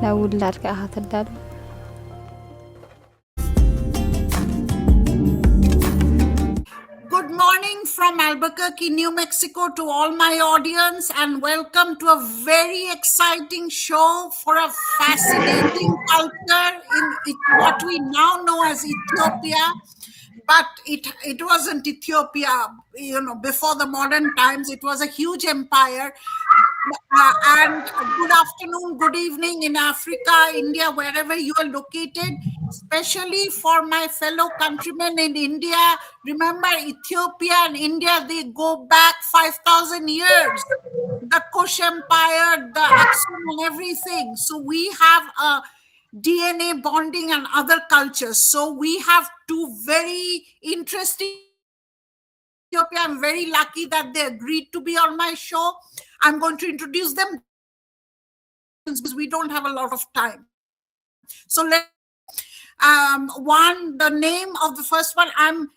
نولاد كأهات الدل Good morning from Albuquerque, New Mexico to all my audience, and welcome to a very exciting show for a fascinating culture in what we now know as Ethiopia. But it wasn't Ethiopia, before the modern times. It was a huge empire. And good afternoon, good evening in Africa, India, wherever you are located, especially for my fellow countrymen in India. Remember, Ethiopia and India, they go back 5,000 years. The Kush Empire, the Aksum and everything. So we have a DNA bonding and other cultures. So we have two very interesting Ethiopia. I'm very lucky that they agreed to be on my show. I'm going to introduce them because we don't have a lot of time. So let the name of the first one, I'm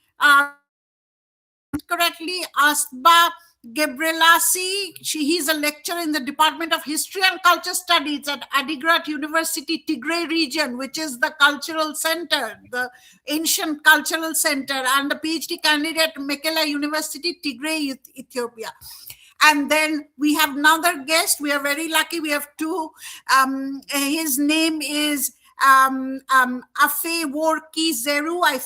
correctly, Atsbha Gebreslassie. He's a lecturer in the Department of History and Culture Studies at Adigrat University, Tigray region, which is the cultural center, the ancient cultural center, and a PhD candidate at Mekelle University, Tigray, Ethiopia. And then we have another guest. We are very lucky. We have two. His name is Afeworki Zeru. I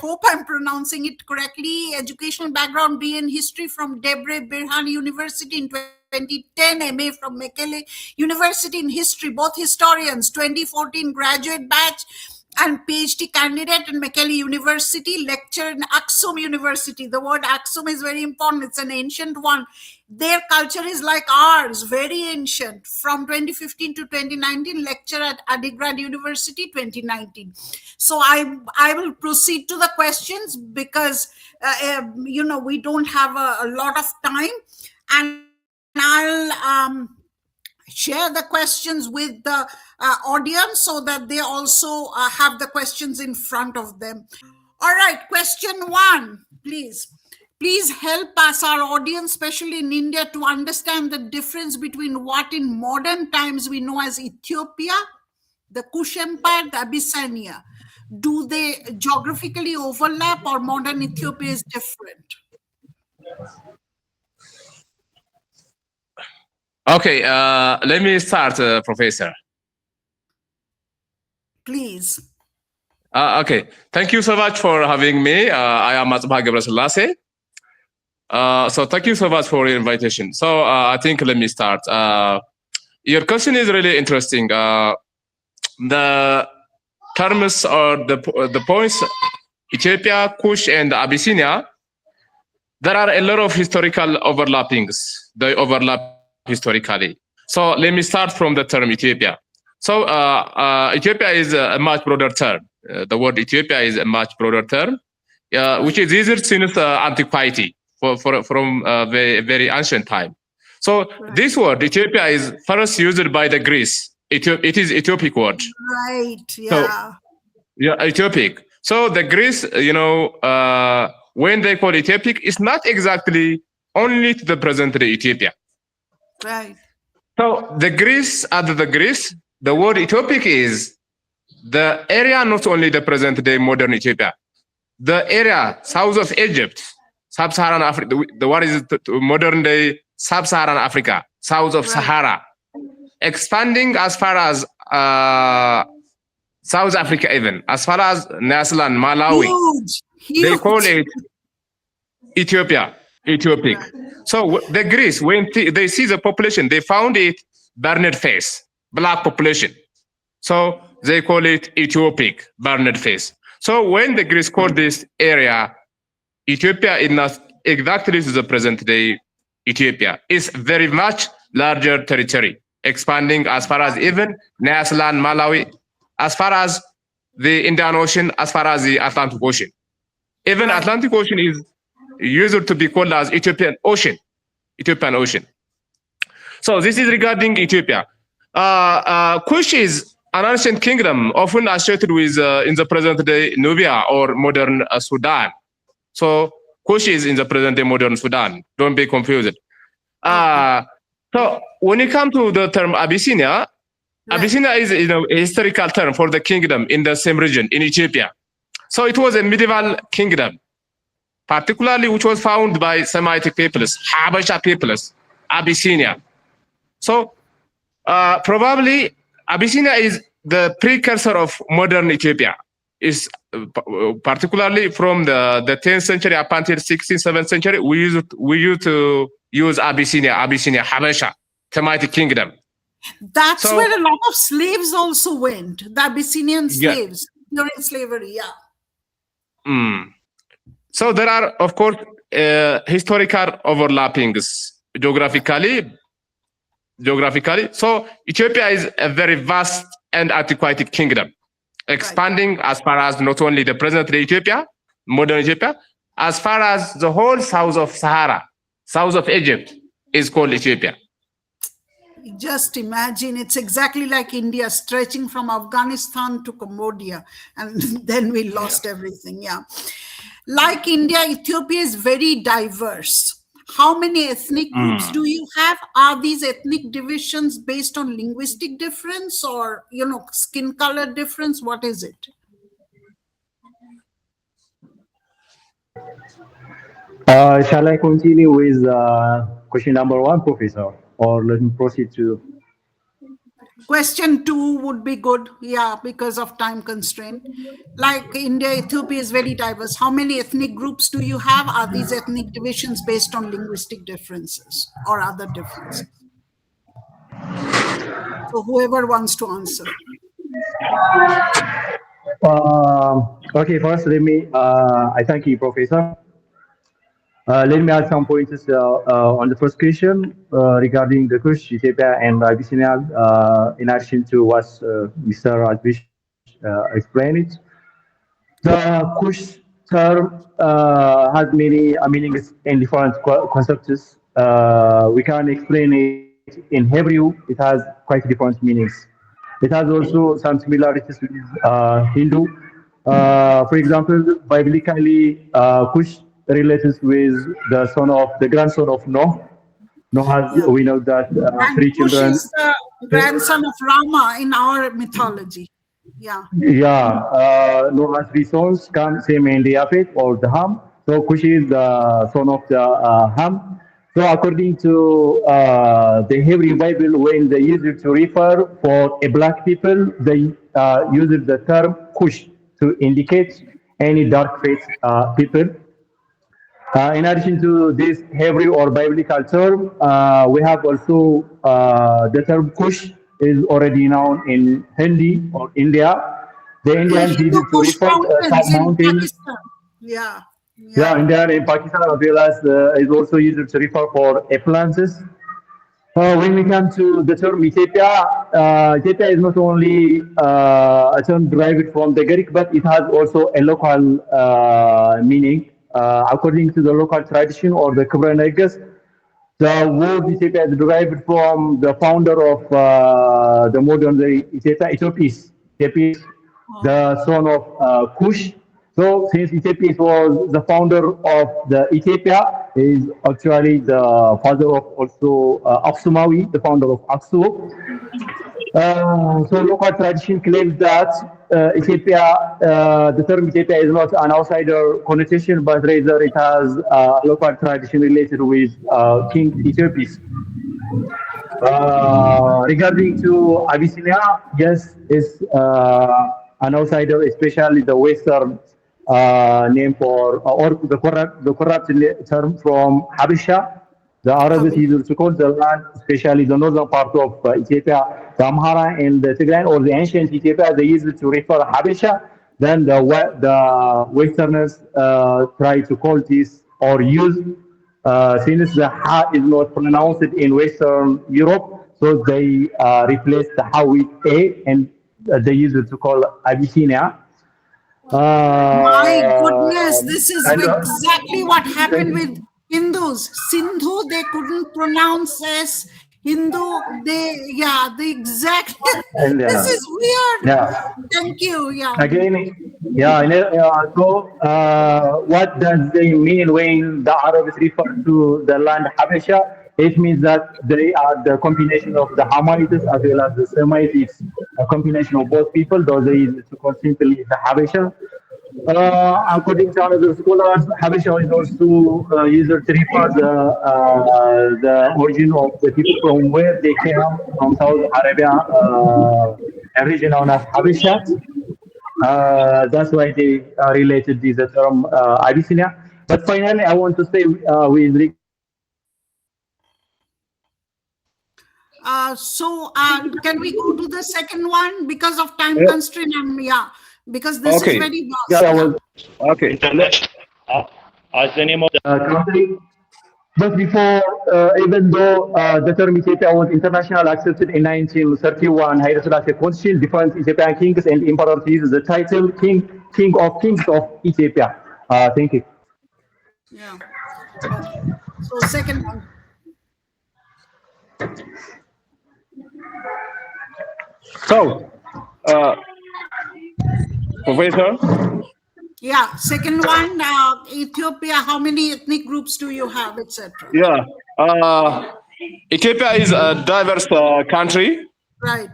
hope I'm pronouncing it correctly. Educational background, BA in history from Debre Birhan University in 2010, MA from Mekelle University in history, both historians, 2014 graduate batch, and PhD candidate in Mekelle University, lecturer in Aksum University. The word Aksum is very important. It's an ancient one. Their culture is like ours, very ancient. From 2015 to 2019, lecture at Adigrat University, 2019. So I will proceed to the questions because, we don't have a lot of time. And I'll share the questions with the audience so that they also have the questions in front of them. All right, question one, please. Please help us, our audience, especially in India, to understand the difference between what in modern times we know as Ethiopia, the Kush Empire, the Abyssinia. Do they geographically overlap or modern Ethiopia is different? Okay, let me start, Professor. Please. Okay, thank you so much for having me. I am Atsbha Gebreslassie. So thank you so much for your invitation. So I think let me start. Your question is really interesting. The terms or the points, Ethiopia, Kush, and Abyssinia, there are a lot of historical overlappings. They overlap historically. So let me start from the term Ethiopia. So Ethiopia is a much broader term. The word Ethiopia is a much broader term, which is easier since antiquity. From very, very ancient time. So this word, Ethiopia, is first used by the Greece. It is Ethiopic word. Right, yeah. So, yeah, Ethiopic. So the Greece, when they call Ethiopic, it's not exactly only to the present-day Ethiopia. Right. So the Greece, under the Greece, the word Ethiopic is the area, not only the present-day modern Ethiopia, the area south of Egypt, Sub-Saharan Africa, what is modern day Sub-Saharan Africa, south of Sahara, expanding as far as South Africa, even as far as Nyasaland, Malawi. Huge. They call it Ethiopia, Ethiopic. Right. So the Greece, when they see the population, they found it burned face, black population. So they call it Ethiopic, burned face. So when the Greeks call this area Ethiopia, is not exactly to the present-day Ethiopia. It's very much larger territory, expanding as far as even Nyasaland, Malawi, as far as the Indian Ocean, as far as the Atlantic Ocean. Even Atlantic Ocean is used to be called as Ethiopian Ocean. Ethiopian Ocean. So this is regarding Ethiopia. Kush is an ancient kingdom often associated with in the present day Nubia or modern Sudan. So Kush is in the present day modern Sudan. Don't be confused. So when you come to the term Abyssinia, Abyssinia is a historical term for the kingdom in the same region in Ethiopia. So it was a medieval kingdom, particularly which was founded by Semitic peoples, Habesha peoples, Abyssinia. So probably Abyssinia is the precursor of modern Ethiopia. Is particularly from the 10th century up until 16th, 7th century, we used to use Abyssinia, Habesha, Semitic kingdom. That's where a lot of slaves also went, the Abyssinian slaves during slavery, So there are, of course, historical overlappings geographically. So Ethiopia is a very vast and antiquated kingdom, expanding as far as not only the present-day Ethiopia, modern Ethiopia, as far as the whole south of Sahara, south of Egypt is called Ethiopia. Just imagine, it's exactly like India, stretching from Afghanistan to Cambodia, and then we lost everything. Like India, Ethiopia is very diverse. How many ethnic groups do you have? Are these ethnic divisions based on linguistic difference or, skin color difference? What is it? Shall I continue with question number 1, Professor, or let me proceed to? Question 2 would be good, because of time constraint. Like India, Ethiopia is very diverse. How many ethnic groups do you have? Are these ethnic divisions based on linguistic differences or other differences? So whoever wants to answer. Okay, first let me, I thank you, Professor. Let me add some points on the first question regarding the Kush, Ethiopia, and Abyssinia, in addition to what Mr. Advish explained it. The Kush term has many meanings and different concepts. We can explain it in Hebrew. It has quite different meanings. It has also some similarities with Hindu. For example, biblically, Kush relates with the grandson of Noah. Noah has, we know that 3 Kush children. is the grandson of Rama in our mythology. Noah has 3 sons, Cam, Sem, and Japheth, or the Ham. So Cush is the son of the Ham. So according to the Hebrew Bible, when they use it to refer for a black people, they use the term Cush to indicate any dark-faced people. In addition to this Hebrew or biblical term, we have also the term Kush is already known in Hindi or India. The Indians use it to refer to some mountains. India and Pakistan, as well as is also used to refer for appliances. When we come to the term Ethiopia, Ethiopia is not only a term derived from the Greek, but it has also a local meaning. According to the local tradition or the Kubernetes, the word Ethiopia is derived from the founder of the modern day Ethiopia, Ethiopis, the son of Kush. So since Ethiopis was the founder of the Ethiopia, is actually the father of also Aksumawi, the founder of Aksu. So local tradition claims that Ethiopia, the term Ethiopia is not an outsider connotation, but rather it has local tradition related with King Ethiopis. Regarding to Abyssinia, yes, it's an outsider, especially the Western name for, or the corrupt term from Habesha. The Arabs used to call the land, especially the northern part of Ethiopia, the Amhara and the Tigray, or the ancient Ethiopia, they used to refer Habesha. Then the Westerners try to call this or use, since the Ha is not pronounced in Western Europe, so they replaced the Ha with A, and they used to call Abyssinia. My goodness, this is exactly what happened with Hindus. Sindhu, they couldn't pronounce as, Hindu, they exactly. And This is weird. yeah, Thank you. Yeah. again, yeah. So, what does they mean when the Arabs refer to the land Habesha? It means that they are the combination of the Hamites as well as the Semites. It's a combination of both people, though they use it call simply the Habesha. According to other scholars, Habesha is also used to refer the origin of the people from where they came from South Arabia, a region known as Habesha. That's why they related this term Abyssinia. But finally, I want to say with Can we go to the second one because of time constraint? Because this is very vast. Okay. As the name of the country. But before, even though the term Ethiopia was international accepted in 1931, Haile Selassie Constitution defines Ethiopian kings and emperors uses the title King of Kings of Ethiopia. Thank you. Yeah. Okay. So second one. So, Professor. Yeah. Second one. Ethiopia. How many ethnic groups do you have, etc.? Yeah. Ethiopia is a diverse country. Right.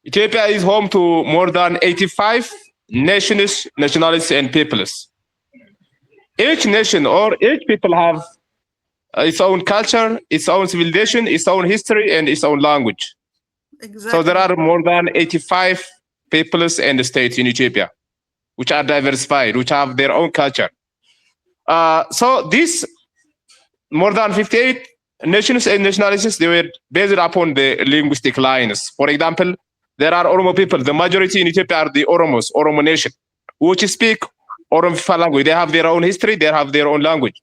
Ethiopia is home to more than 85 nations, nationalities, and peoples. Each nation or each people have its own culture, its own civilization, its own history, and its own language. Exactly. So there are more than 85 peoples and states in Ethiopia, which are diversified, which have their own culture. So these more than 58 nations and nationalities, they were based upon the linguistic lines. For example, there are Oromo people. The majority in Ethiopia are the Oromos, Oromo nation, which speak Oromo language. They have their own history. They have their own language.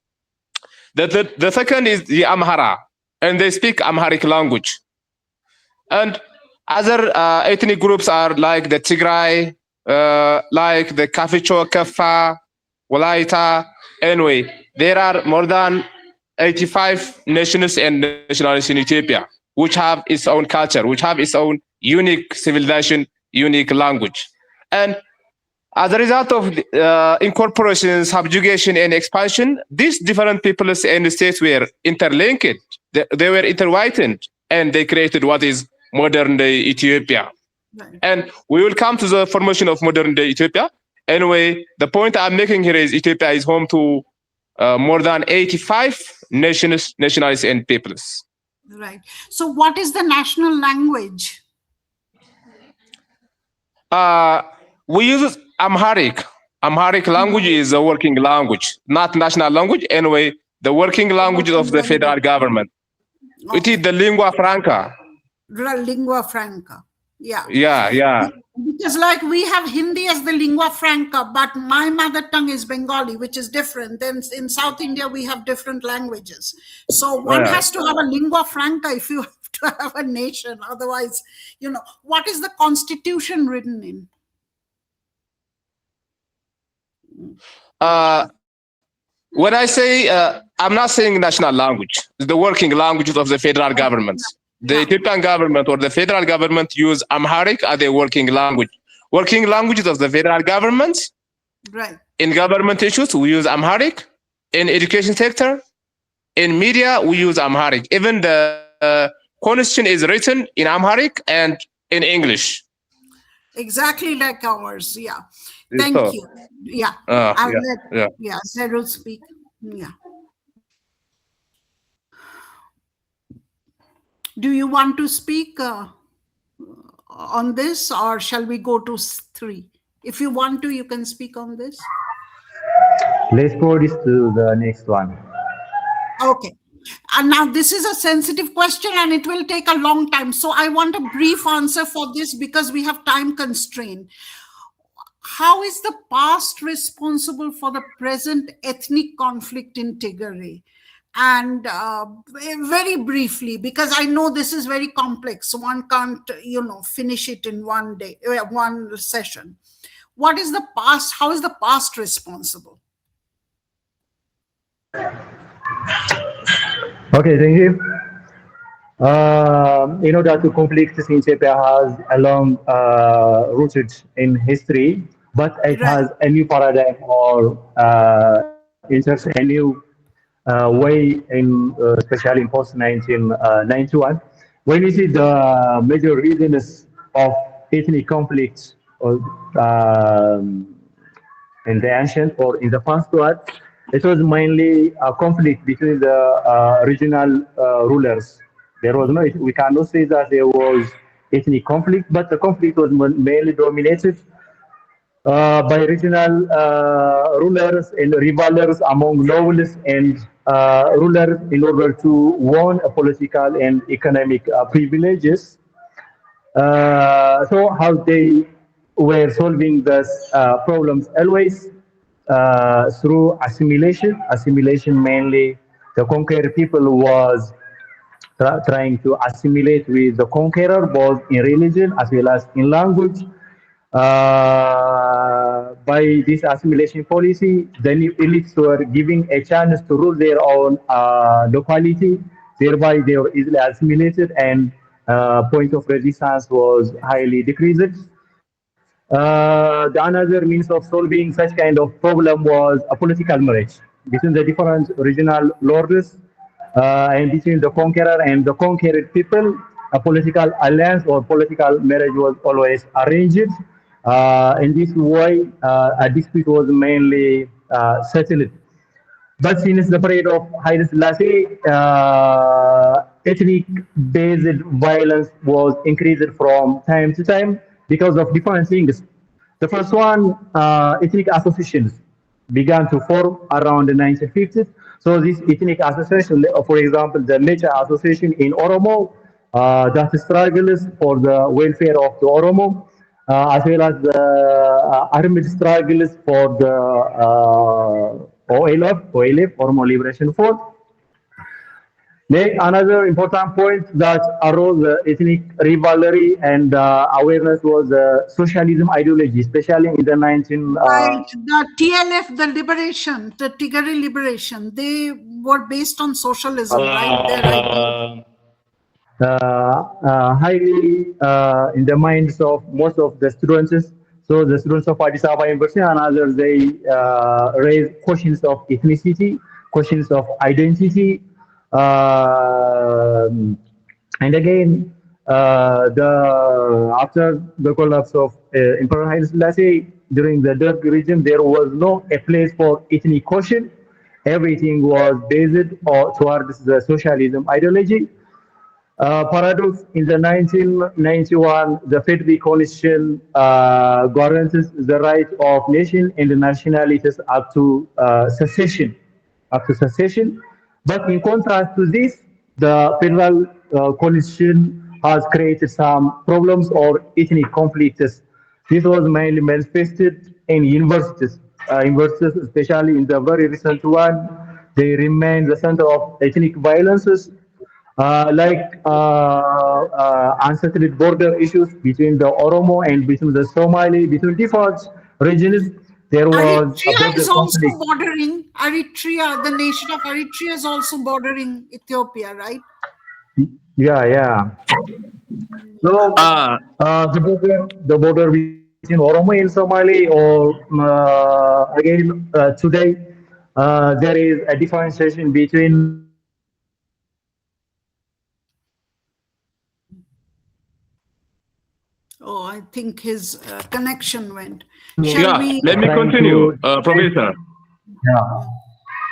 The second is the Amhara, and they speak Amharic language. And other ethnic groups are like the Tigray, like the Kaficho, Kafa, Walaita. Anyway, there are more than 85 nations and nationalities in Ethiopia, which have its own culture, which have its own unique civilization, unique language. And as a result of incorporation, subjugation, and expansion, these different peoples and states were interlinked. They were intertwined, and they created what is modern-day Ethiopia. Right. And we will come to the formation of modern-day Ethiopia. Anyway, the point I'm making here is Ethiopia is home to more than 85 nations, nationalities, and peoples. Right. So what is the national language? We use Amharic. Amharic language is a working language, not national language. Anyway, the working language of the federal government. Okay. It is the lingua franca. Lingua franca. Yeah. Yeah. Because like we have Hindi as the lingua franca, but my mother tongue is Bengali, which is different. Then in South India, we have different languages. So one has to have a lingua franca if you have to have a nation. Otherwise, what is the constitution written in? When I say, I'm not saying national language, the working languages of the federal government. The Ethiopian government or the federal government use Amharic as a working language. Working languages of the federal government. Right. In government issues, we use Amharic. In education sector, in media, we use Amharic. Even the constitution is written in Amharic and in English. Exactly like ours. Yeah. Thank you. Yeah. I'll let Zeru speak. Yeah. Do you want to speak on this, or shall we go to 3? If you want to, you can speak on this. Let's go this to the next one. Okay. And now this is a sensitive question and it will take a long time. So I want a brief answer for this because we have time constraint. How is the past responsible for the present ethnic conflict in Tigray? And very briefly, because I know this is very complex, so one can't, finish it in one day, one session. What is the past? How is the past responsible? Okay, thank you. That conflicts in Ethiopia has a long rooted in history, but it Right. has a new paradigm or enters a new way in, especially in post 1991. When you see the major reasons of ethnic conflicts or, in the ancient or in the past one, it was mainly a conflict between the regional rulers. There was no, we cannot say that there was ethnic conflict, but the conflict was mainly dominated by regional rulers and rivals among nobles and rulers in order to won a political and economic privileges. So how they were solving these problems always through assimilation. Assimilation mainly, the conquered people was trying to assimilate with the conqueror, both in religion as well as in language. By this assimilation policy, the new elites were giving a chance to rule their own locality. Thereby, they were easily assimilated, and point of resistance was highly decreased. The another means of solving such kind of problem was a political marriage between the different regional lords and between the conqueror and the conquered people. A political alliance or political marriage was always arranged. In this way, a dispute was mainly settled. But since the period of Haile Selassie, ethnic-based violence was increased from time to time because of different things. The first one, ethnic associations began to form around the 1950s. So this ethnic association, for example, the Mecha Association in Oromo, that struggles for the welfare of the Oromo, as well as the armed struggles for the OLF, Oromo Liberation Front. Another important point that arose the ethnic rivalry and awareness was socialism ideology, especially in the 19. Right. The TLF, the liberation, the Tigray liberation, they were based on socialism, right? Their ideology. Highly in the minds of most of the students. So the students of Addis Ababa University and others, they raise questions of ethnicity, questions of identity, and again, after the collapse of Emperor Haile Selassie during the Derg regime, there was no a place for ethnic question. Everything was based towards the socialism ideology. Paradox in the 1991, the Federal Constitution guarantees the right of nation and nationalities up to secession, But in contrast to this, the Federal Constitution has created some problems or ethnic conflicts. This was mainly manifested in universities. Universities, especially in the very recent one, they remain the center of ethnic violences unsettled border issues between the Oromo and between the Somali, between different regions, there was a Eritrea border is also conflict. bordering Eritrea. The nation of Eritrea is also bordering Ethiopia, right? Yeah. So the border between Oromo and Somali, or again today, there is a differentiation between Oh, I think his connection went. Yeah, let me continue, Professor.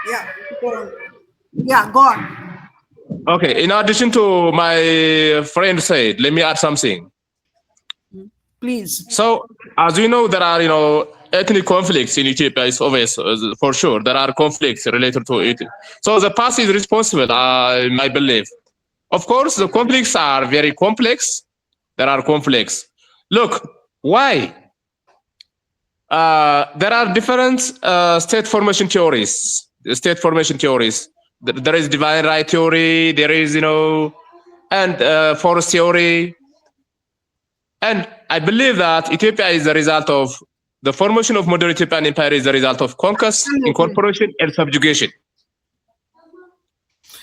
Yeah, go on. Yeah, go on. Okay, in addition to my friend said, let me add something. Please. So, as we know, there are, ethnic conflicts in Ethiopia. It's obvious, for sure. There are conflicts related to it. So the past is responsible, I believe. Of course, the conflicts are very complex. There are conflicts. Look, why? There are different state formation theories. There is divine right theory. There is, and forest theory. And I believe that Ethiopia is the result of the formation of modern Ethiopian empire is the result of conquest, incorporation, and subjugation.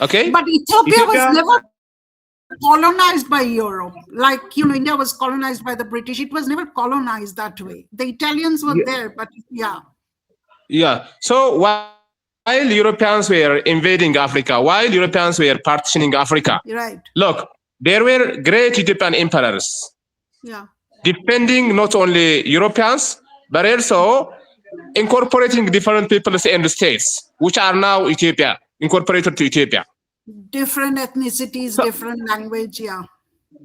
Okay? But Ethiopia was never colonized by Europe. Like, India was colonized by the British. It was never colonized that way. The Italians were there, but yeah. Yeah. So while Europeans were invading Africa, while Europeans were partitioning Africa, Right. Look, there were great Ethiopian emperors. Yeah. Defending not only Europeans, but also incorporating different peoples and states, which are now Ethiopia, incorporated to Ethiopia. Different ethnicities, different language, yeah.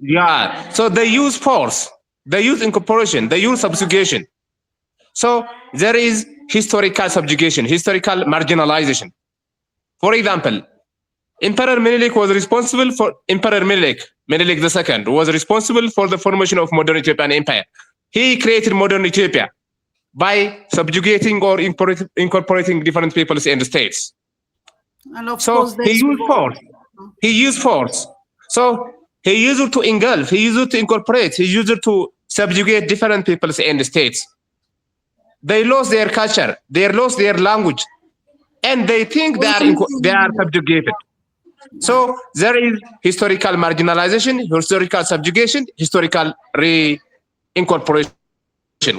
Yeah, so they use force, they use incorporation, they use subjugation. So there is historical subjugation, historical marginalization. For example, Emperor Menelik was responsible for Menelik II was responsible for the formation of modern Ethiopian empire. He created modern Ethiopia by subjugating or incorporating different peoples and states. And of So course, he used force. He used force. So he used it to engulf, he used it to incorporate, he used it to subjugate different peoples and states. They lost their culture, they lost their language, and they think they are subjugated. So there is historical marginalization, historical subjugation, historical reincorporation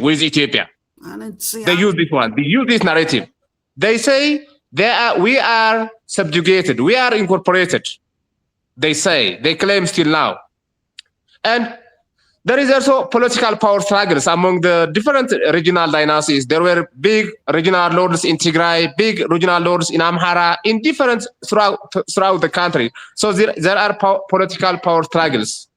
with Ethiopia. And it's, yeah. They use this one. They use this narrative. They say we are subjugated, we are incorporated. They say, they claim still now. And there is also political power struggles among the different regional dynasties. There were big regional lords in Tigray, big regional lords in Amhara, in different throughout the country. So there are political power struggles.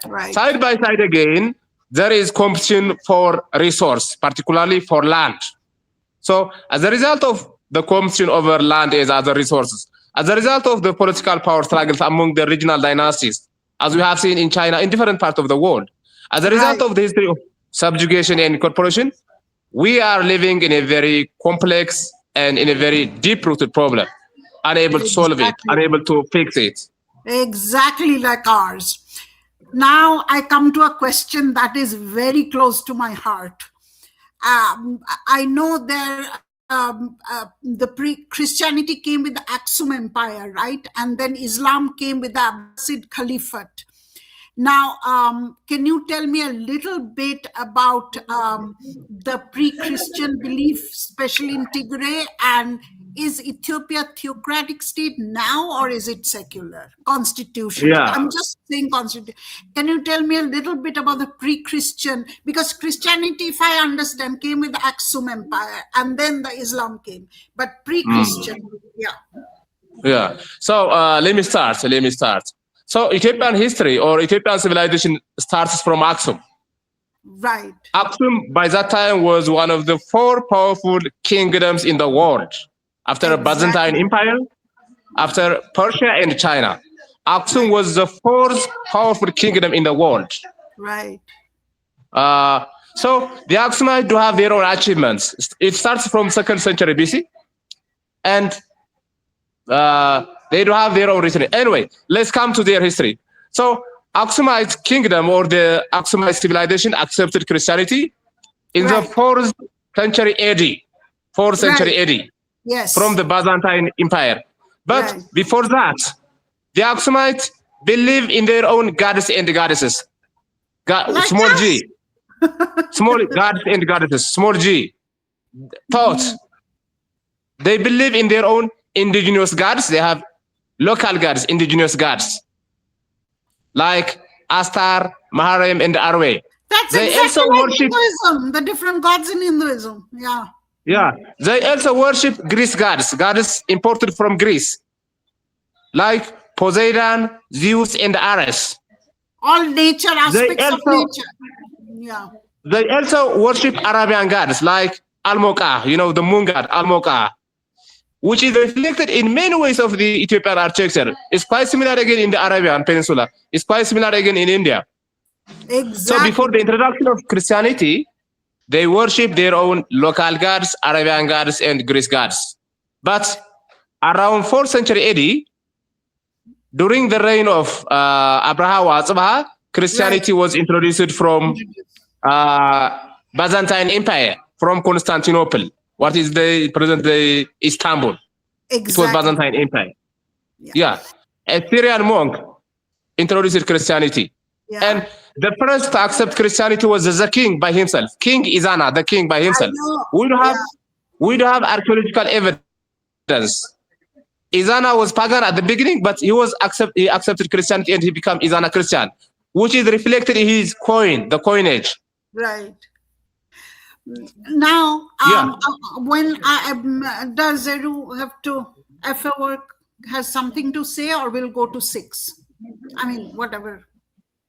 Right. Side by side again, there is competition for resource, particularly for land. So as a result of the competition over land as other resources, as a result of the political power struggles among the regional dynasties, as we have seen in China, in different parts of the world, as a result of the history of subjugation and incorporation, we are living in a very complex and in a very deep-rooted problem, unable to solve it, unable to fix it. Exactly like ours. Now I come to a question that is very close to my heart. I know the Christianity came with the Aksum Empire, right? And then Islam came with the Abbasid Caliphate. Now, can you tell me a little bit about the pre-Christian belief, especially in Tigray, and is Ethiopia a theocratic state now, or is it secular? Constitution. Yeah. I'm just saying constitution. Can you tell me a little bit about the pre-Christian? Because Christianity, if I understand, came with the Aksum Empire, and then the Islam came. But pre-Christian, yeah. Yeah. So let me start. So Ethiopian history or Ethiopian civilization starts from Aksum. Right. Aksum by that time was one of the 4 powerful kingdoms in the world. After Exactly. Byzantine Empire, after Persia and China, Aksum was the 4th powerful kingdom in the world. Right. So the Aksumites do have their own achievements. It starts from 2nd century BC, and they do have their own history. Anyway, let's come to their history. So Aksumite kingdom or the Aksumite civilization accepted Christianity in the 4th century AD. 4th century AD. Yes. From the Byzantine Empire. But before that, the Aksumites believe in their own gods and goddesses. Like Small us. g. Small gods and goddesses. Small g. Thought. They believe in their own indigenous gods. They have local gods, indigenous gods. Like Astar, Maharem, and Arwe. That's They exactly also like worship. Hinduism, the different gods in Hinduism. Yeah. Yeah, they also worship Greece gods imported from Greece, like Poseidon, Zeus, and Ares. All nature aspects of nature. Yeah. They also worship Arabian gods, like Al-Moqa, the moon god, Al-Moqa, which is reflected in many ways of the Ethiopian architecture. It's quite similar again in the Arabian Peninsula. It's quite similar again in India. Exactly. So before the introduction of Christianity, they worship their own local gods, Arabian gods, and Greek gods. But around 4th century AD, during the reign of Abraham Atsbha, Christianity was introduced from Byzantine Empire, from Constantinople, what is the present-day Istanbul. Exactly. It was Byzantine Empire. Yeah. A Syrian monk introduced Christianity. Yeah. And the first to accept Christianity was the king by himself, King Izana, the king by himself. We don't have archaeological evidence. Izana was pagan at the beginning, but he accepted Christianity and he became Izana Christian, which is reflected in his coin, the coinage. Right. Now, when does Zeru have to Afeworki has something to say, or we'll go to 6? I mean, whatever.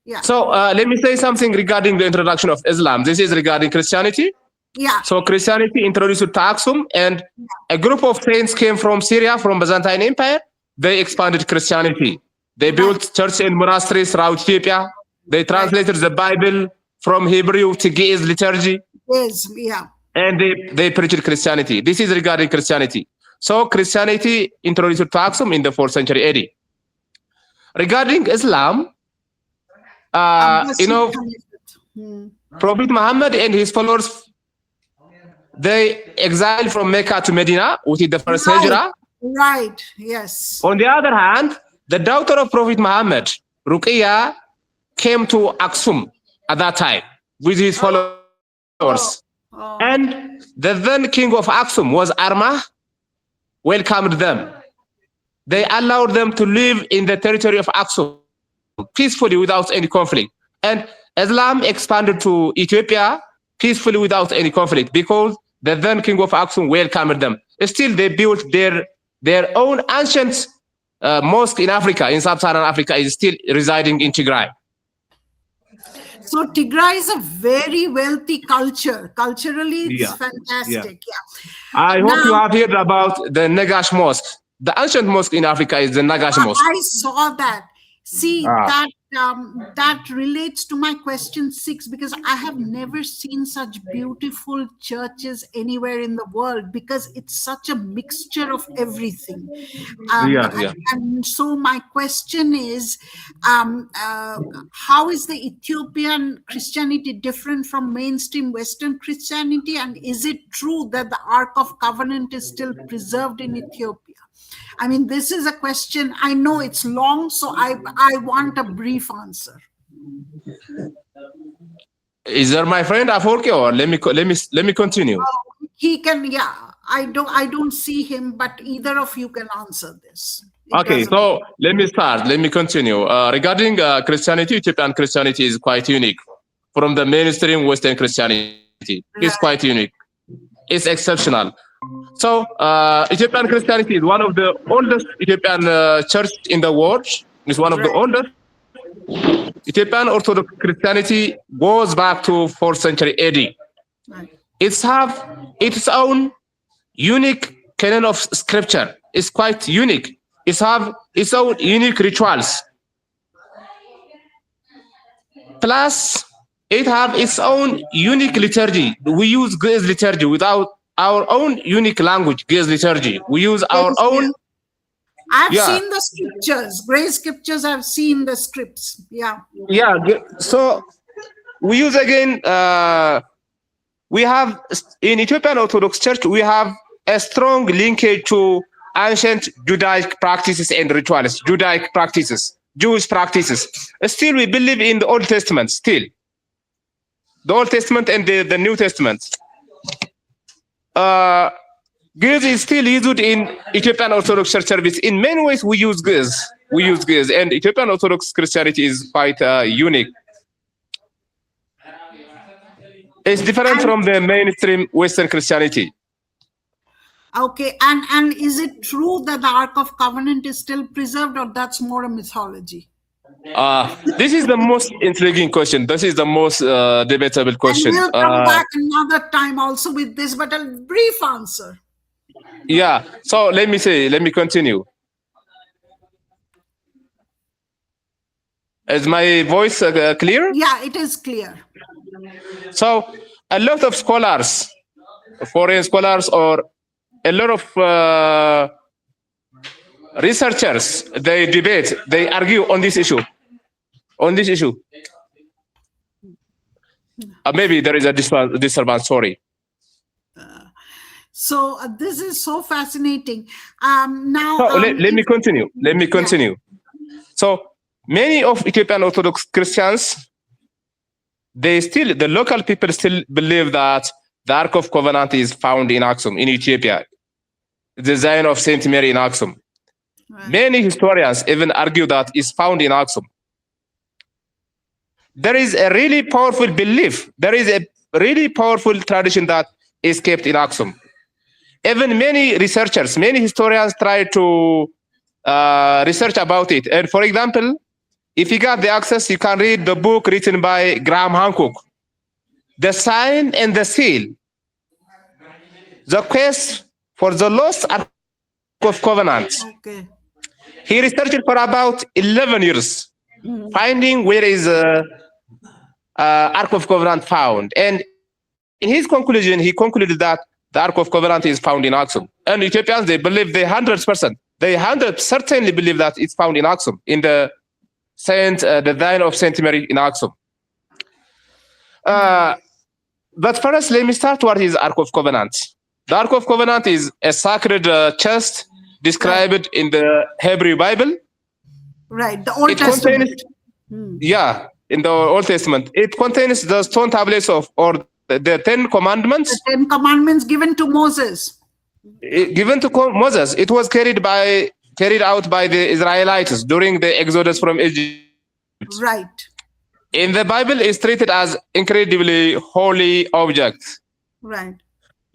Yeah. So let me say something regarding the introduction of Islam. This is regarding Christianity. Yeah. So Christianity introduced to Aksum, and a group of saints came from Syria, from Byzantine Empire. They expanded Christianity. They built churches and monasteries throughout Ethiopia. They translated the Bible from Hebrew to Ge'ez liturgy. Yes, yeah. And they preached Christianity. This is regarding Christianity. So Christianity introduced to Aksum in the 4th century AD. Regarding Islam, Prophet Muhammad and his followers, they exiled from Mecca to Medina, which is the first Hijrah. Right, yes. On the other hand, the daughter of Prophet Muhammad, Ruqayya, came to Aksum at that time with his followers. And the then king of Aksum was Armah, welcomed them. They allowed them to live in the territory of Aksum peacefully without any conflict. And Islam expanded to Ethiopia peacefully without any conflict because the then king of Aksum welcomed them. Still, they built their own ancient mosque in Africa, in sub-Saharan Africa, is still residing in Tigray. So Tigray is a very wealthy culture. Culturally, it's fantastic. Yeah. I hope you have heard about the Nagash Mosque. The ancient mosque in Africa is the Nagash Mosque. I saw that. See, that relates to my question 6, because I have never seen such beautiful churches anywhere in the world, because it's such a mixture of everything. And so my question is, how is the Ethiopian Christianity different from mainstream Western Christianity? And is it true that the Ark of Covenant is still preserved in Ethiopia? I mean, this is a question. I know it's long, so I want a brief answer. Is there my friend Afeworki, or let me continue? He can, yeah. I don't see him, but either of you can answer this. Okay, so let me start. Let me continue. Regarding Christianity, Ethiopian Christianity is quite unique from the mainstream Western Christianity. It's quite unique. It's exceptional. So Ethiopian Christianity is one of the oldest Ethiopian church in the world. It's one of the oldest. Ethiopian Orthodox Christianity goes back to 4th century AD. It's have its own unique canon of scripture. It's quite unique. It's have its own unique rituals. Plus, it have its own unique liturgy. We use Ge'ez liturgy without our own unique language, Ge'ez liturgy. We use our own. I've seen the scriptures, Great scriptures. I've seen the scripts. Yeah. Yeah. So we use again. We have in Ethiopian Orthodox Church, we have a strong linkage to ancient Judaic practices and rituals, Judaic practices, Jewish practices. Still, we believe in the Old Testament. Still, the Old Testament and the New Testament. Ge'ez is still used in Ethiopian Orthodox Church service. In many ways, we use Ge'ez. And Ethiopian Orthodox Christianity is quite unique. It's different from the mainstream Western Christianity. Okay, and is it true that the Ark of Covenant is still preserved, or that's more a mythology? This is the most intriguing question. This is the most debatable question. And we'll come back another time also with this, but a brief answer. Yeah, so let me continue. Is my voice clear? Yeah, it is clear. So a lot of scholars, foreign scholars, or a lot of researchers, they debate, they argue on this issue. Maybe there is a disturbance, sorry. So this is so fascinating. Now, let me continue. So many of Ethiopian Orthodox Christians, the local people still believe that the Ark of Covenant is found in Aksum, in Ethiopia, the Zion of Saint Mary in Aksum. Right. Many historians even argue that it's found in Aksum. There is a really powerful belief. There is a really powerful tradition that is kept in Aksum. Even many researchers, many historians try to research about it. And for example, if you got the access, you can read the book written by Graham Hancock, The Sign and the Seal, The Quest for the Lost Ark of Covenant. Okay. He researched for about 11 years, finding where is Ark of Covenant found. And in his conclusion, he concluded that the Ark of Covenant is found in Aksum. And Ethiopians, they believe, they 100%, they 100% certainly believe that it's found in Aksum, in the Zion of Saint Mary in Aksum. But first, let me start what is Ark of Covenant. The Ark of Covenant is a sacred chest described in the Hebrew Bible. Right, the Old Testament. Yeah, in the Old Testament. It contains the stone tablets or the 10 Commandments. The 10 Commandments given to Moses. Given to Moses. It was carried out by the Israelites during the Exodus from Egypt. Right. In the Bible, it's treated as incredibly holy object. Right.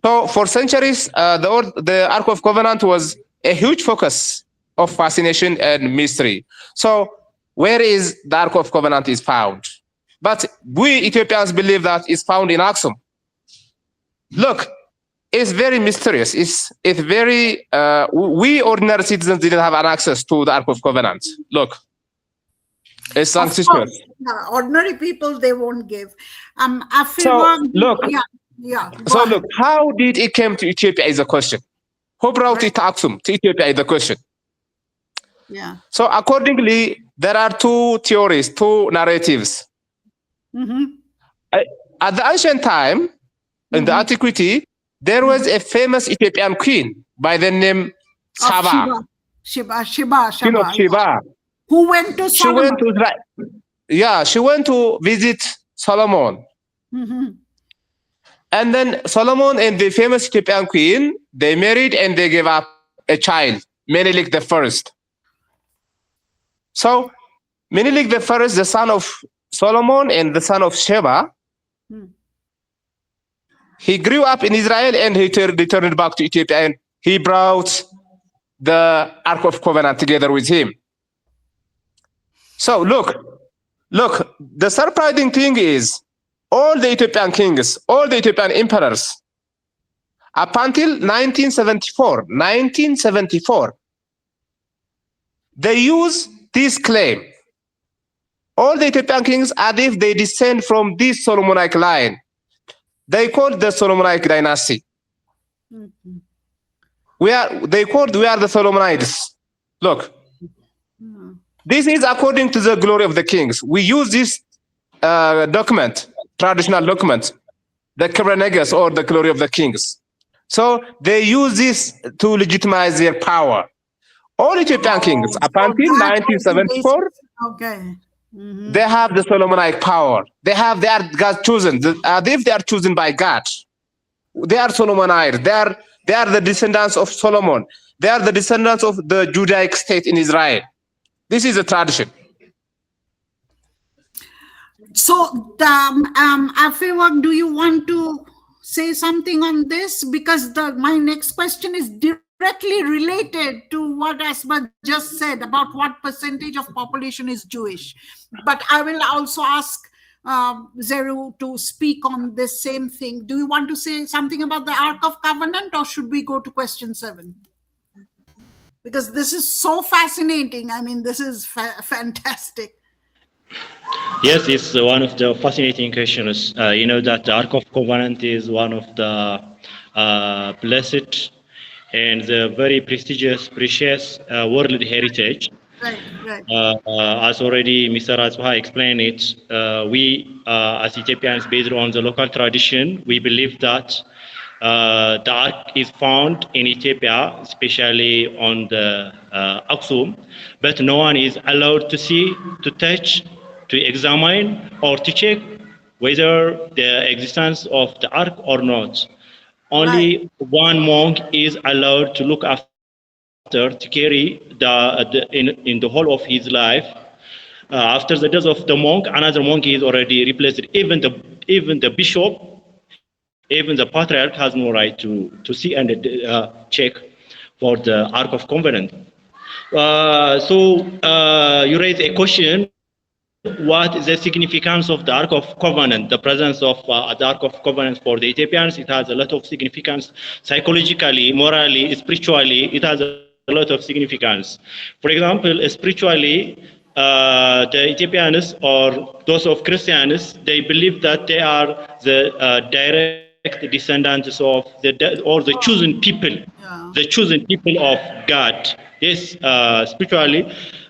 So for centuries, the Ark of Covenant was a huge focus of fascination and mystery. So where is the Ark of Covenant is found? But we Ethiopians believe that it's found in Aksum. Look, it's very mysterious. It's very, we ordinary citizens didn't have an access to the Ark of Covenant. Look, it's ancestors. Ordinary people, they won't give. So look, yeah. So look, how did it come to Ethiopia is a question. Who brought it to Aksum, to Ethiopia is the question. Yeah. So accordingly, there are two theories, two narratives. At the ancient time, in the antiquity, there was a famous Ethiopian queen by the name Saba. Queen of Sheba. Who went to Solomon. She went to visit Solomon. And then Solomon and the famous Ethiopian queen, they married and they gave up a child, Menelik the First. So Menelik the First, the son of Solomon and the son of Sheba, he grew up in Israel and he returned back to Ethiopia and he brought the Ark of Covenant together with him. So look, the surprising thing is all the Ethiopian kings, all the Ethiopian emperors, up until 1974, they use this claim. All the Ethiopian kings, as if they descend from this Solomonic line. They called the Solomonic dynasty. We are the Solomonites. Look, this is according to the glory of the kings. We use this document, traditional document, the Kebranegas or the glory of the kings. So they use this to legitimize their power. All Ethiopian kings, up until 1974, they have the Solomonic power. They are God chosen. If they are chosen by God, they are Solomonites. They are the descendants of Solomon. They are the descendants of the Judaic state in Israel. This is a tradition. So, Afeworki, do you want to say something on this? Because my next question is directly related to what Atsbha just said about what percentage of population is Jewish. But I will also ask Zeru to speak on this same thing. Do you want to say something about the Ark of Covenant, or should we go to question 7? Because this is so fascinating. I mean, this is fantastic. Yes, it's one of the fascinating questions. You know that the Ark of Covenant is one of the blessed and the very prestigious, precious world heritage. Right. As already Mr. Atsbha explained it, we as Ethiopians, based on the local tradition, we believe that The ark is found in Ethiopia, especially on the Aksum, but no one is allowed to see, to touch, to examine, or to check whether the existence of the ark or not. Only one monk is allowed to look after, to carry in the whole of his life. After the death of the monk, another monk is already replaced. Even the bishop, even the patriarch has no right to see and check for the Ark of Covenant. You raise a question: what is the significance of the Ark of Covenant? The presence of the Ark of Covenant for the Ethiopians, it has a lot of significance psychologically, morally, spiritually. It has a lot of significance. For example, spiritually, the Ethiopians or those of Christians, they believe that they are the direct descendants of the chosen people, the chosen people of God. Yes, spiritually,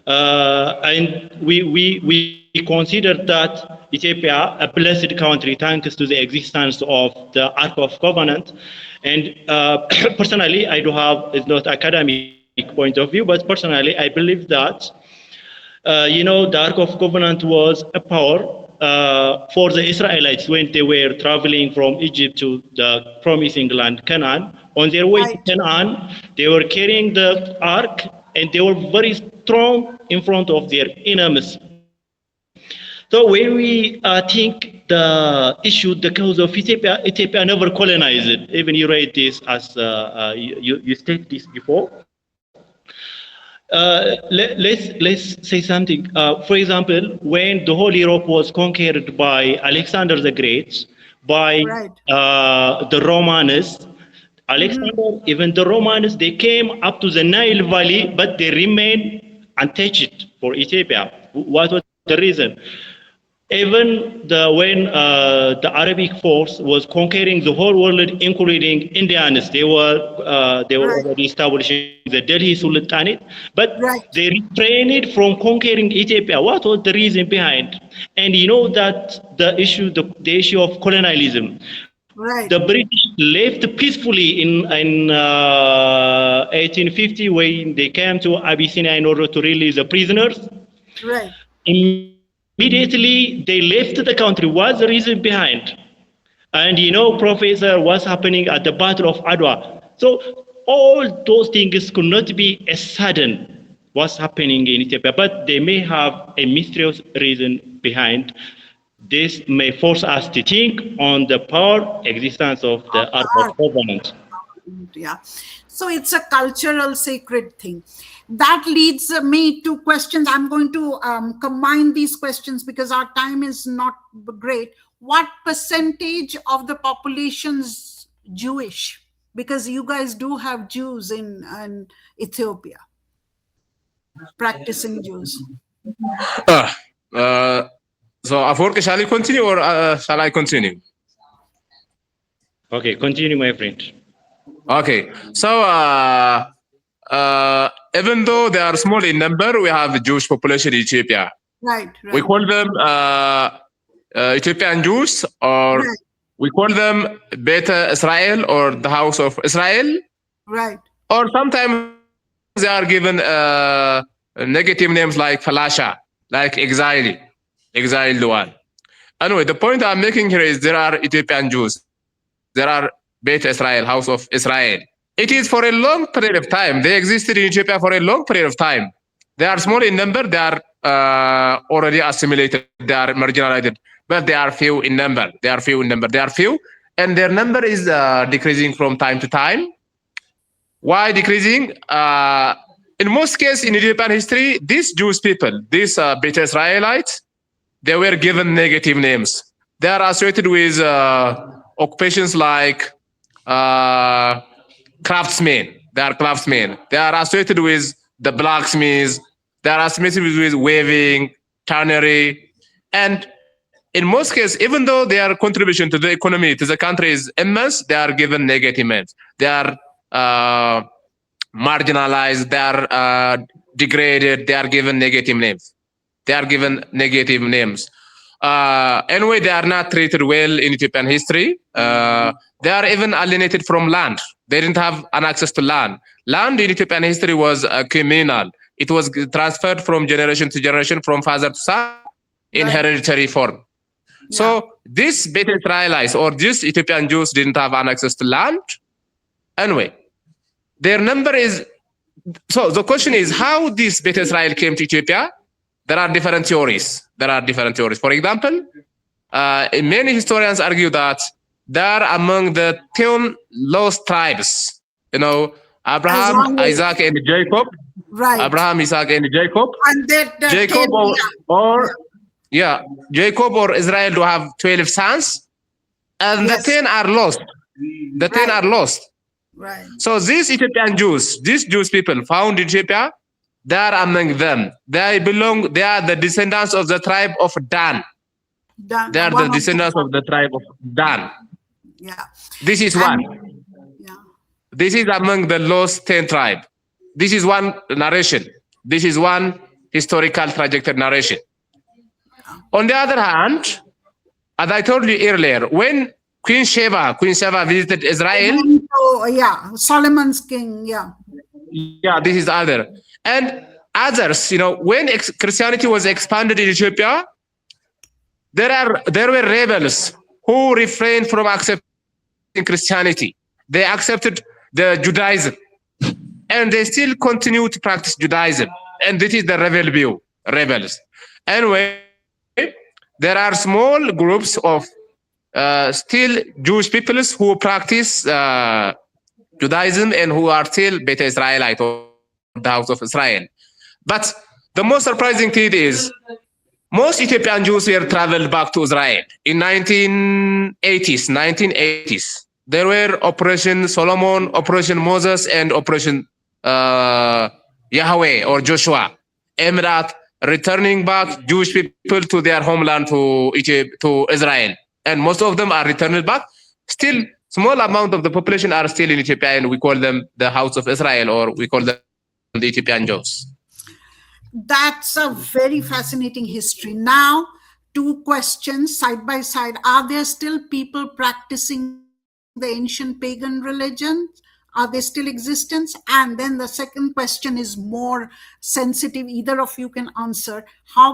and we consider that Ethiopia a blessed country thanks to the existence of the Ark of Covenant. And personally, I do have, it's not academic point of view, but personally, I believe that the Ark of Covenant was a power for the Israelites when they were traveling from Egypt to the promising land, Canaan. On their way to Canaan, they were carrying the Ark, and they were very strong in front of their enemies. So when we think the issue, the cause of Ethiopia never colonized it. Even you read this as you stated this before. Let's say something. For example, when the whole Europe was conquered by Alexander the Great, by the Romans, even the Romans, they came up to the Nile Valley, but they remained untouched for Ethiopia. What was the reason? Even when the Arabic force was conquering the whole world, including Indians, they were already establishing the Delhi Sultanate, but they refrained from conquering Ethiopia. What was the reason behind? And you know that the issue of colonialism. The British left peacefully in 1850 when they came to Abyssinia in order to release the prisoners. Immediately they left the country. What's the reason behind? And Professor, what's happening at the Battle of Adwa? So all those things could not be a sudden what's happening in Ethiopia, but they may have a mysterious reason behind. This may force us to think on the power existence of the Ark of Covenant. Yeah. So it's a cultural sacred thing. That leads me to questions. I'm going to combine these questions because our time is not great. What percentage of the population's Jewish? Because you guys do have Jews in Ethiopia, practicing Jews. So Afeworki, shall I continue or shall I continue? Okay, continue, my friend. Okay, so even though they are small in number, we have a Jewish population in Ethiopia. Right. We call them Ethiopian Jews, or we call them Beta Israel or the House of Israel. Right. Or sometimes they are given negative names like Falasha, like exiled one. Anyway, the point I'm making here is there are Ethiopian Jews. There are Beta Israel, House of Israel. It is for a long period of time. They existed in Ethiopia for a long period of time. They are small in number. They are already assimilated. They are marginalized, but they are few in number. They are few, and their number is decreasing from time to time. Why decreasing? In most cases in Ethiopian history, these Jewish people, these Beta Israelites, they were given negative names. They are associated with occupations like craftsmen. They are craftsmen. They are associated with the blacksmiths. They are associated with weaving, tannery. And in most cases, even though their contribution to the economy, to the country is immense, they are given negative names. They are marginalized. They are degraded. They are given negative names. Anyway, they are not treated well in Ethiopian history. They are even alienated from land. They didn't have an access to land. Land in Ethiopian history was communal. It was transferred from generation to generation, from father to son, in hereditary form. Yeah. So these Beta Israelites or these Ethiopian Jews didn't have an access to land. Anyway, their number is, so the question is how this Beta Israel came to Ethiopia. There are different theories. For example, many historians argue that they are among the 10 lost tribes. You know, Abraham, Isaac, and Jacob. Right. Abraham, Isaac, and Jacob. And that Jacob Jacob or Israel do have 12 sons, and the 10 are lost. The 10 are lost. Right. So these Ethiopian Jews, these Jewish people found in Ethiopia, they are among them. They are the descendants of the tribe of Dan. They are the descendants of the tribe of Dan. Yeah. This is one. Yeah. This is among the lost 10 tribe. This is one narration. This is one historical trajectory narration. On the other hand, as I told you earlier, when Queen Sheba visited Israel. Solomon's king, Yeah, this is other. And others, you know, when Christianity was expanded in Ethiopia, there were rebels who refrained from accepting Christianity. They accepted the Judaism, and they still continue to practice Judaism. And this is the rebel view, rebels. Anyway, there are small groups of still Jewish peoples who practice Judaism and who are still Beta Israelite or the house of Israel. But the most surprising thing is most Ethiopian Jews were traveled back to Israel in 1980s. There were Operation Solomon, Operation Moses, and Operation Yahweh or Joshua, aimed at returning back Jewish people to their homeland, to Israel. And most of them are returned back. Still, small amount of the population are still in Ethiopia, and we call them the House of Israel, or we call them the Ethiopian Jews. That's a very fascinating history. Now, two questions side by side. Are there still people practicing the ancient pagan religion? Are they still existent? And then the second question is more sensitive. Either of you can answer.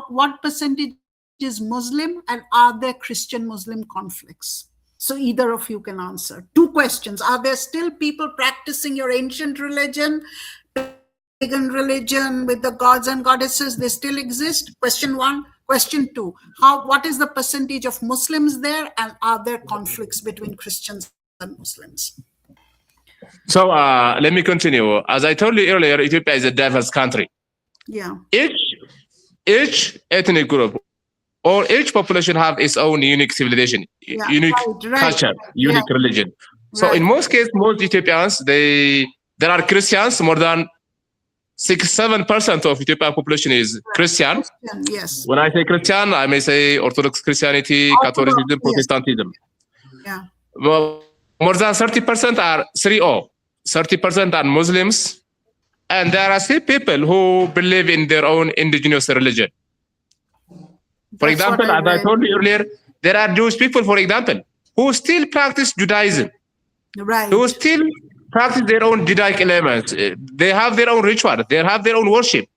What percentage is Muslim, and are there Christian-Muslim conflicts? So either of you can answer. Two questions. Are there still people practicing your ancient religion, pagan religion with the gods and goddesses? They still exist? Question one. Question two. What is the percentage of Muslims there, and are there conflicts between Christians and Muslims? So let me continue. As I told you earlier, Ethiopia is a diverse country. Yeah. Each ethnic group or each population have its own unique civilization, unique culture, unique religion. So in most cases, most Ethiopians, there are Christians. More than 6-7% of Ethiopian population is Christian. Yes. When I say Christian, I may say Orthodox Christianity, Catholicism, Protestantism. Yeah. Well, more than 30% are 30% are Muslims, and there are still people who believe in their own indigenous religion. For example, as I told you earlier, there are Jewish people, for example, who still practice Judaism. Right. Who still practice their own Judaic elements. They have their own ritual. They have their own worship.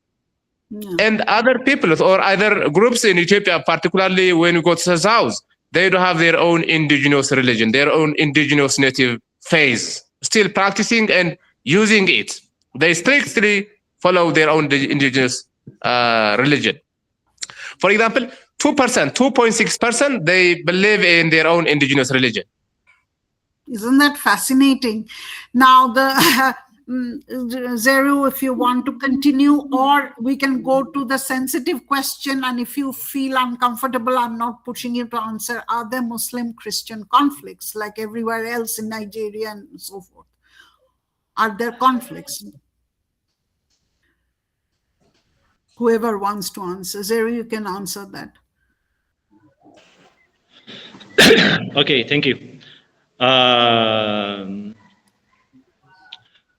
Yeah. And other people or other groups in Ethiopia, particularly when you go to the south, they do have their own indigenous religion, their own indigenous native faith, still practicing and using it. They strictly follow their own indigenous religion. For example, 2.6%, they believe in their own indigenous religion. Isn't that fascinating? Now, Zeru, if you want to continue, or we can go to the sensitive question, and if you feel uncomfortable, I'm not pushing you to answer. Are there Muslim-Christian conflicts like everywhere else in Nigeria and so forth? Are there conflicts? Whoever wants to answer. Zeru, you can answer that. Okay, thank you.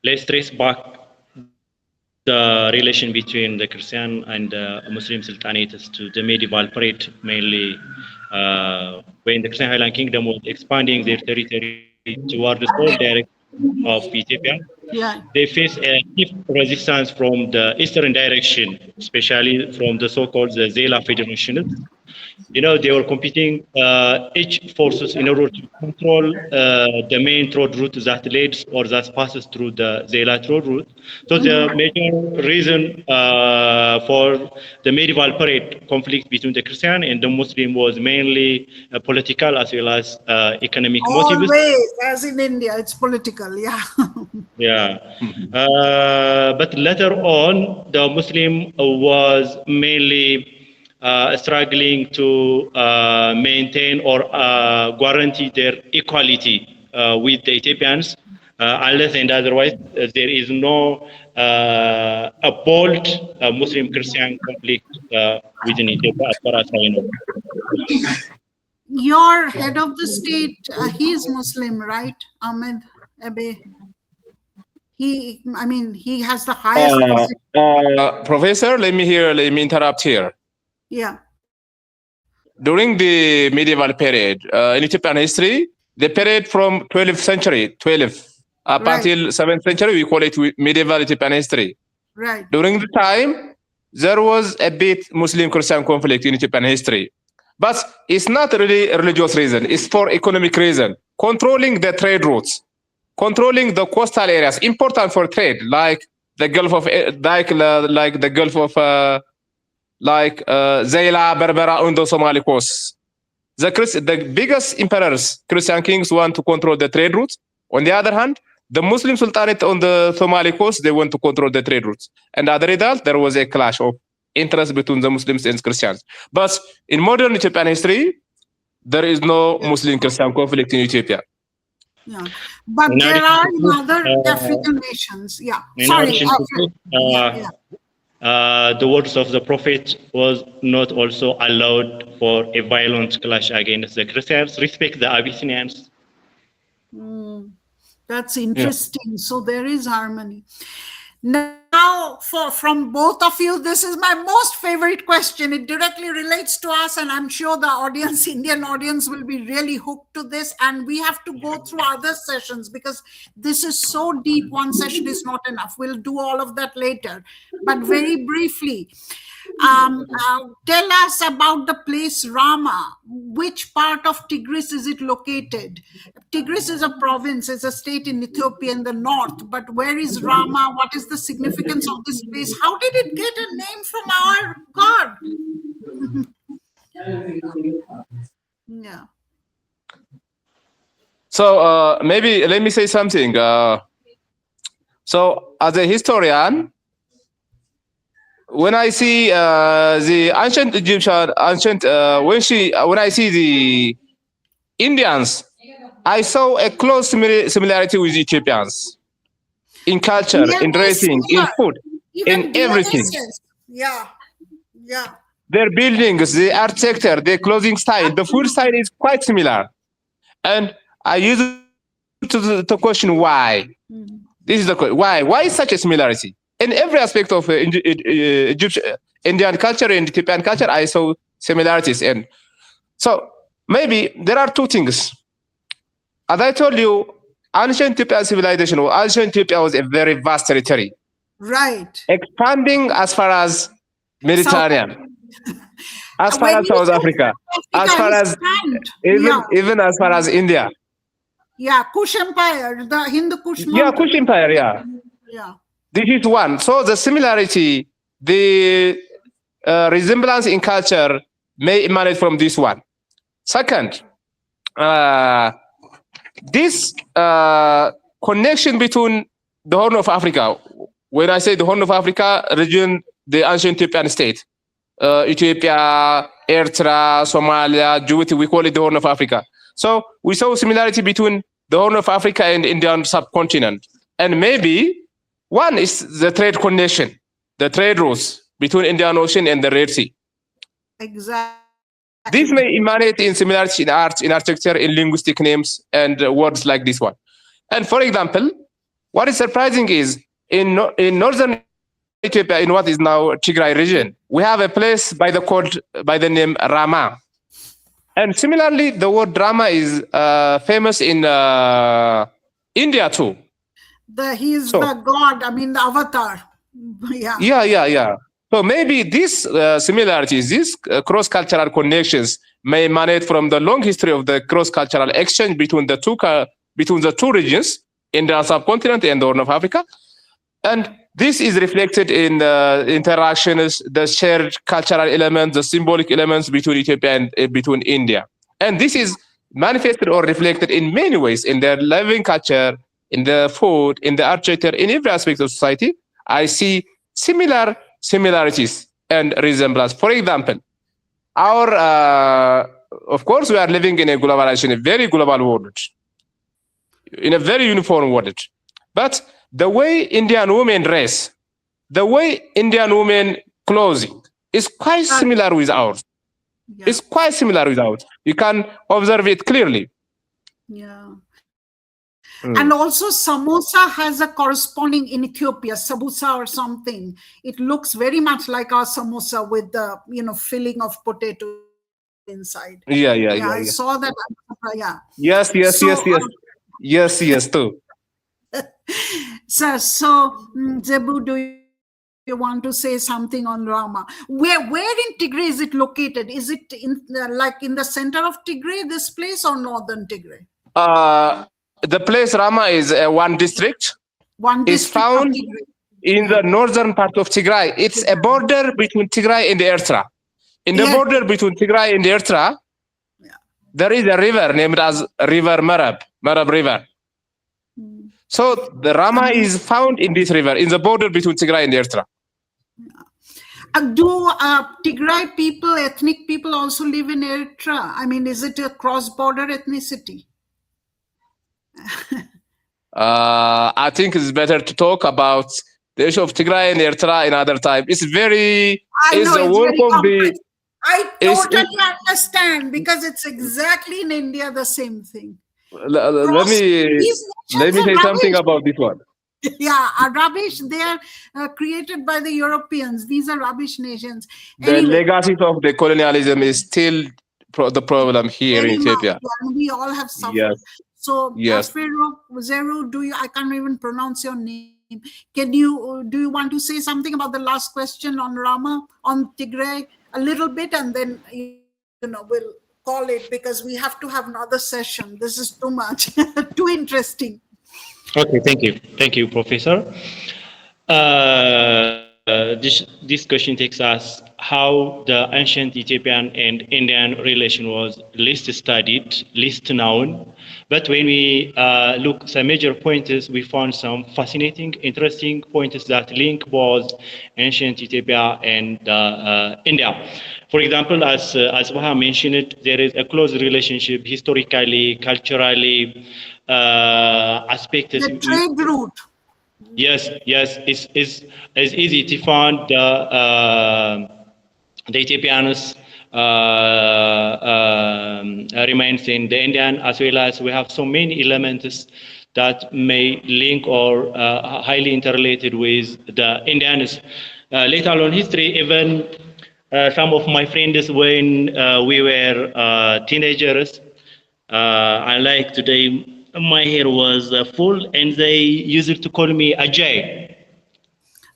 Let's trace back the relation between the Christian and Muslim sultanates to the medieval period, mainly when the Christian Highland Kingdom was expanding their territory toward the whole direction of Ethiopia. Yeah. They face a stiff resistance from the eastern direction, especially from the so-called the Zela Federationists. They were competing each forces in order to control the main trade route that leads or that passes through the Zela trade route. So the major reason for the medieval period conflict between the Christian and the Muslim was mainly political as well as economic motives. Always, as in India, it's political. Yeah. Yeah, but later on, the Muslim was mainly struggling to maintain or guarantee their equality with the Ethiopians. Unless and otherwise, there is no a bold Muslim-Christian conflict within Ethiopia, as far as I know. Your head of the state, he is Muslim, right? Ahmed Abe. He has the highest position. Professor, let me interrupt here. Yeah. During the medieval period in Ethiopian history, the period from 12th century, up Right. until 7th century, we call it medieval Ethiopian history. Right. During the time, there was a bit Muslim-Christian conflict in Ethiopian history. But it's not really a religious reason. It's for economic reason. Controlling the trade routes, controlling the coastal areas, important for trade, like the Gulf of, like the Gulf of, Zayla, Berbera, on the Somali coast. The biggest emperors, Christian kings, want to control the trade routes. On the other hand, the Muslim Sultanate on the Somali coast, they want to control the trade routes. And as a result, there was a clash of interest between the Muslims and Christians. But in modern Ethiopian history, there is no Muslim-Christian conflict in Ethiopia. Yeah. But there are in other African nations. Yeah. Sorry. The words of the Prophet was not also allowed for a violent clash against the Christians. Respect the Abyssinians. That's interesting. Yeah. So there is harmony. Now, from both of you, this is my most favorite question. It directly relates to us, and I'm sure the audience, Indian audience, will be really hooked to this. And we have to go through other sessions because this is so deep. One session is not enough. We'll do all of that later. But very briefly, tell us about the place Rama. Which part of Tigris is it located? Tigris is a province, is a state in Ethiopia in the north, but where is Rama? What is the significance of this place? How did it get a name from our God? Yeah. So maybe let me say something. So as a historian, when I see the ancient Egyptian, when I see the Indians, I saw a close similarity with Ethiopians in culture, in dressing, in food, in everything. Yeah, yeah. Their buildings, the architecture, their clothing style, the food style is quite similar. And I used to question why. This is the question. Why is such a similarity? In every aspect of Egyptian, Indian culture and Ethiopian culture, I saw similarities. And so maybe there are two things. As I told you, ancient Ethiopian civilization, or ancient Ethiopia was a very vast territory. Right. Expanding as far as Mediterranean, as far as South Africa, as far as even as far as India. Yeah, Kush Empire, the Hindu Kush. Yeah, Kush Empire, yeah. Yeah. This is one. So the similarity, the resemblance in culture may emanate from this one. Second, this connection between the Horn of Africa, when I say the Horn of Africa region, the ancient Ethiopian state, Ethiopia, Eritrea, Somalia, Djibouti, we call it the Horn of Africa. So we saw similarity between the Horn of Africa and Indian subcontinent. And maybe one is the trade connection, the trade routes between Indian Ocean and the Red Sea. Exactly. This may emanate in similarity in art, in architecture, in linguistic names, and words like this one. And for example, what is surprising is in northern Ethiopia, in what is now Tigray region, we have a place by the name Rama. And similarly, the word Rama is famous in India too. He's So, the god, I mean the avatar. Yeah. Yeah. So maybe these similarities, these cross-cultural connections may emanate from the long history of the cross-cultural exchange between the two regions, Indian subcontinent and the Horn of Africa. And this is reflected in the interactions, the shared cultural elements, the symbolic elements between Ethiopia and between India. And this is manifested or reflected in many ways in their living culture, in the food, in the architecture, in every aspect of society. I see similarities and resemblance. For example, of course, we are living in a globalization, a very global world, in a very uniform world. But the way Indian women dress, the way Indian women clothing is quite similar with ours. Yeah. It's quite similar with ours. You can observe it clearly. Yeah. And also samosa has a corresponding in Ethiopia, sabusa or something. It looks very much like our samosa with the, filling of potato inside. Yeah. I saw that. Yeah. Yes, too. So Zebu, do you want to say something on Rama? Where in Tigray is it located? Is it in the center of Tigray, this place, or northern Tigray? The place Rama is one district. Is found in the northern part of Tigray. It's a border between Tigray and Eritrea. In the border between Tigray and Eritrea, there is a river named as River Marab River. So the Rama is found in this river, in the border between Tigray and Eritrea. Do Tigray people, ethnic people, also live in Eritrea? I mean, is it a cross-border ethnicity? I think it's better to talk about the issue of Tigray and Eritrea another time. It's very. I totally understand, because it's exactly in India the same thing. Let me say something about this one. Yeah, rubbish. They are created by the Europeans. These are rubbish nations. The legacy of the colonialism is still the problem here in Ethiopia. And we all have suffered. Yes. So, Afeworki Zeru, I can't even pronounce your name. Do you want to say something about the last question on Rama, on Tigray, a little bit, and then we'll call it, because we have to have another session. This is too much, too interesting. Okay, thank you, Professor. This question takes us how the ancient Ethiopian and Indian relation was least studied, least known. But when we look some major points, we found some fascinating, interesting points that link both ancient Ethiopia and India. For example, as Atsbha mentioned, there is a close relationship historically, culturally, aspects. The trade route. Yes, it's easy to find the Ethiopians remains in the Indian, as well as we have so many elements that may link or highly interrelated with the Indians. Later on history, even some of my friends when we were teenagers, I like today, my hair was full, and they used to call me Ajay.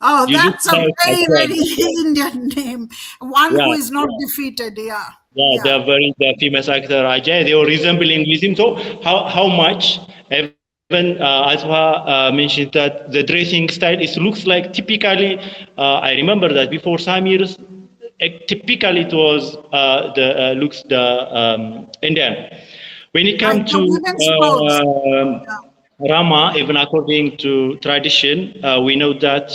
Oh, that's a very Indian name. One who is not defeated. Yeah, the famous actor Ajay. They were resembling with him. So how much? Even Atsbha mentioned that the dressing style looks like typically. I remember that before some years, typically it was the Indian. When it comes to Rama, even according to tradition, we know that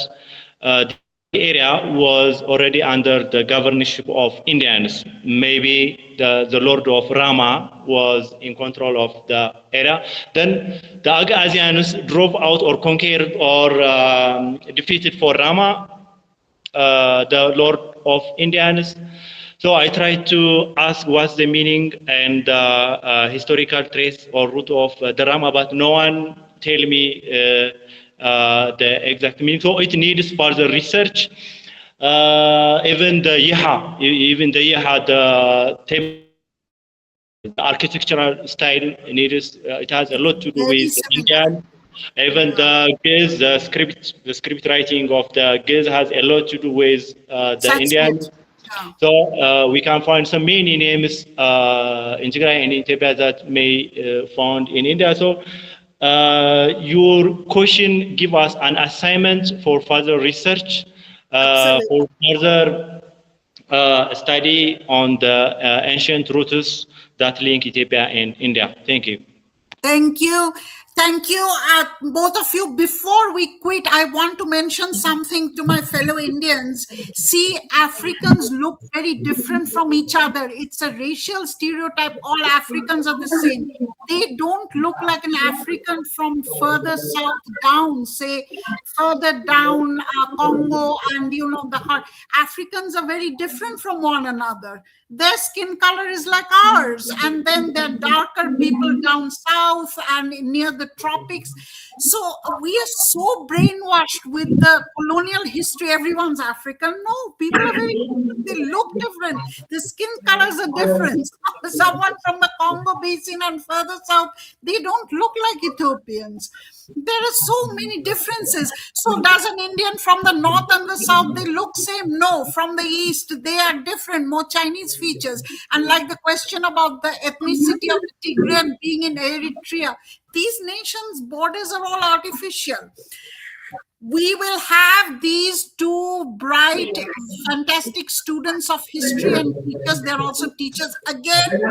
the area was already under the governorship of Indians. Maybe the Lord of Rama was in control of the area. Then the Agazians drove out or conquered or defeated for Rama, the Lord of Indians. So I tried to ask what's the meaning and historical trace or root of the Rama, but no one tell me the exact meaning. So it needs further research. Even the Yeha, the the architectural style needs. It has a lot to do Very with similar. Indian. Even the Giz, the script writing of the Giz has a lot to do with the Indian. Sanskrit. Yeah. So we can find some many names in Tigray and in Ethiopia that may found in India. So your question give us an assignment for further research, Absolutely. for further study on the ancient roots that link Ethiopia and India. Thank you. Thank you. Thank you, both of you. Before we quit, I want to mention something to my fellow Indians. See, Africans look very different from each other. It's a racial stereotype. All Africans are the same. They don't look like an African from further south down, say further down Congo and the heart. Africans are very different from one another. Their skin color is like ours, and then there are darker people down south and near the tropics. So we are so brainwashed with the colonial history. Everyone's African. No, people are very different. They look different. The skin colors are different. Someone from the Congo Basin and further south, they don't look like Ethiopians. There are so many differences. So does an Indian from the north and the south, they look same? No. From the east, they are different, more Chinese features. And like the question about the ethnicity of the Tigrayan being in Eritrea, these nations' borders are all artificial. We will have these two bright, fantastic students of history and teachers. They're also teachers. Again,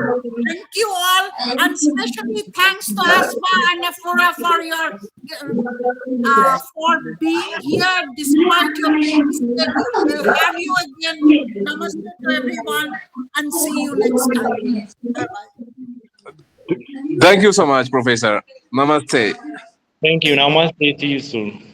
thank you all. And especially thanks to Atsbha and Afeworki for your for being here despite your busy schedule. We'll have you again. Namaste to everyone and see you next time. Bye-bye. Thank you so much, Professor. Namaste. Thank you. Namaste to you soon.